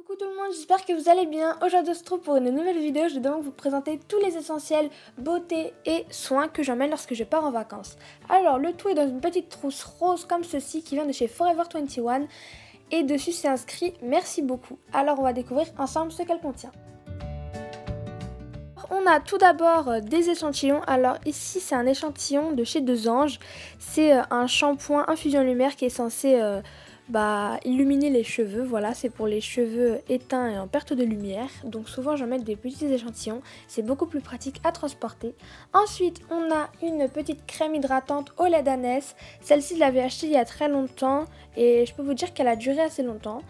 Coucou tout le monde, j'espère que vous allez bien. Aujourd'hui on se retrouve pour une nouvelle vidéo. Je vais donc vous présenter tous les essentiels beauté et soins que j'emmène lorsque je pars en vacances. Alors le tout est dans une petite trousse rose comme ceci qui vient de chez Forever 21 et dessus c'est inscrit merci beaucoup. Alors on va découvrir ensemble ce qu'elle contient. On a tout d'abord des échantillons. Alors ici c'est un échantillon de chez Deux Anges. C'est un shampoing infusion lumière qui est censé illuminer les cheveux. Voilà, c'est pour les cheveux éteints et en perte de lumière. Donc souvent j'en mets des petits échantillons. C'est beaucoup plus pratique à transporter. Ensuite on a une petite crème hydratante au lait d'ânesse. Celle-ci je l'avais achetée il y a très longtemps et je peux vous dire qu'elle a duré assez longtemps.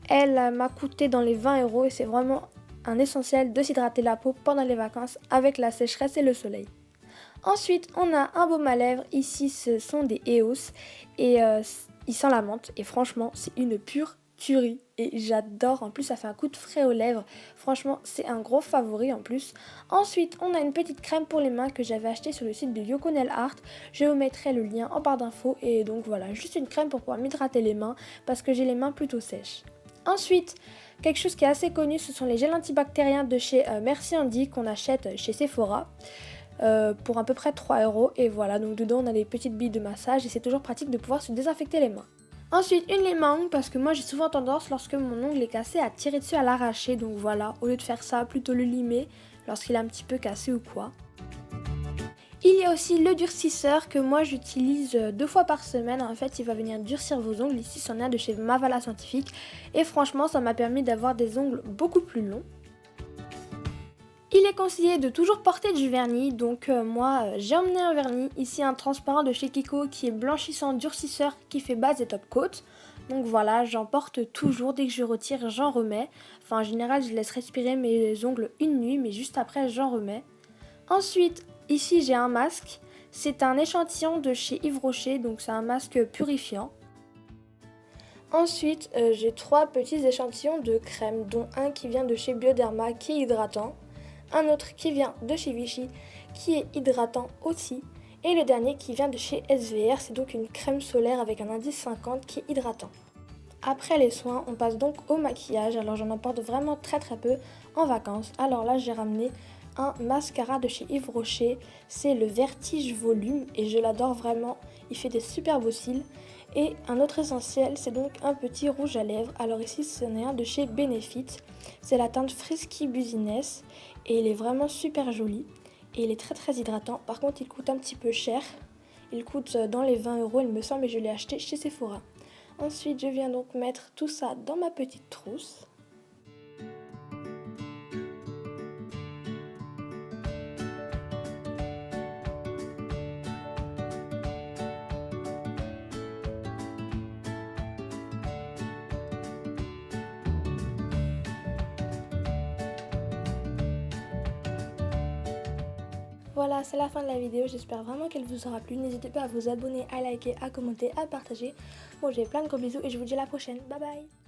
Elle m'a coûté dans les 20 € et c'est vraiment un essentiel de s'hydrater la peau pendant les vacances avec la sécheresse et le soleil. Ensuite, on a un baume à lèvres. Ici, ce sont des EOS et il sent la menthe. Et franchement, c'est une pure tuerie. Et j'adore. En plus, ça fait un coup de frais aux lèvres. Franchement, c'est un gros favori en plus. Ensuite, on a une petite crème pour les mains que j'avais achetée sur le site de Yoko Nail Art. Je vous mettrai le lien en barre d'infos. Et donc voilà, juste une crème pour pouvoir m'hydrater les mains parce que j'ai les mains plutôt sèches. Ensuite, quelque chose qui est assez connu, ce sont les gels antibactériens de chez Merci Andy qu'on achète chez Sephora pour à peu près 3 €. Et voilà, donc dedans on a des petites billes de massage et c'est toujours pratique de pouvoir se désinfecter les mains. Ensuite, une lime à ongles parce que moi j'ai souvent tendance lorsque mon ongle est cassé à tirer dessus à l'arracher. Donc voilà, au lieu de faire ça, plutôt le limer lorsqu'il est un petit peu cassé ou quoi. Il y a aussi le durcisseur que moi j'utilise 2 fois par semaine. En fait, il va venir durcir vos ongles. Ici, c'en est un de chez Mavala Scientifique. Et franchement, ça m'a permis d'avoir des ongles beaucoup plus longs. Il est conseillé de toujours porter du vernis. Donc moi, j'ai emmené un vernis. Ici, un transparent de chez Kiko qui est blanchissant durcisseur qui fait base et top coat. Donc voilà, j'en porte toujours. Dès que je retire, j'en remets. Enfin, en général, je laisse respirer mes ongles une nuit, mais juste après, j'en remets. Ensuite, ici j'ai un masque, c'est un échantillon de chez Yves Rocher, donc c'est un masque purifiant. Ensuite, j'ai 3 petits échantillons de crème, dont un qui vient de chez Bioderma qui est hydratant, un autre qui vient de chez Vichy qui est hydratant aussi, et le dernier qui vient de chez SVR, c'est donc une crème solaire avec un indice 50 qui est hydratant. Après les soins, on passe donc au maquillage, alors j'en emporte vraiment très peu en vacances. Alors là j'ai ramené un mascara de chez Yves Rocher, c'est le Vertige Volume et je l'adore vraiment, il fait des super beaux cils. Et un autre essentiel, c'est donc un petit rouge à lèvres, alors ici c'en est un de chez Benefit, c'est la teinte Frisky Business et il est vraiment super joli et il est très hydratant. Par contre il coûte un petit peu cher, il coûte dans les 20 € il me semble et je l'ai acheté chez Sephora. Ensuite je viens donc mettre tout ça dans ma petite trousse. Voilà, c'est la fin de la vidéo, j'espère vraiment qu'elle vous aura plu. N'hésitez pas à vous abonner, à liker, à commenter, à partager. Bon, j'ai plein de gros bisous et je vous dis à la prochaine. Bye bye.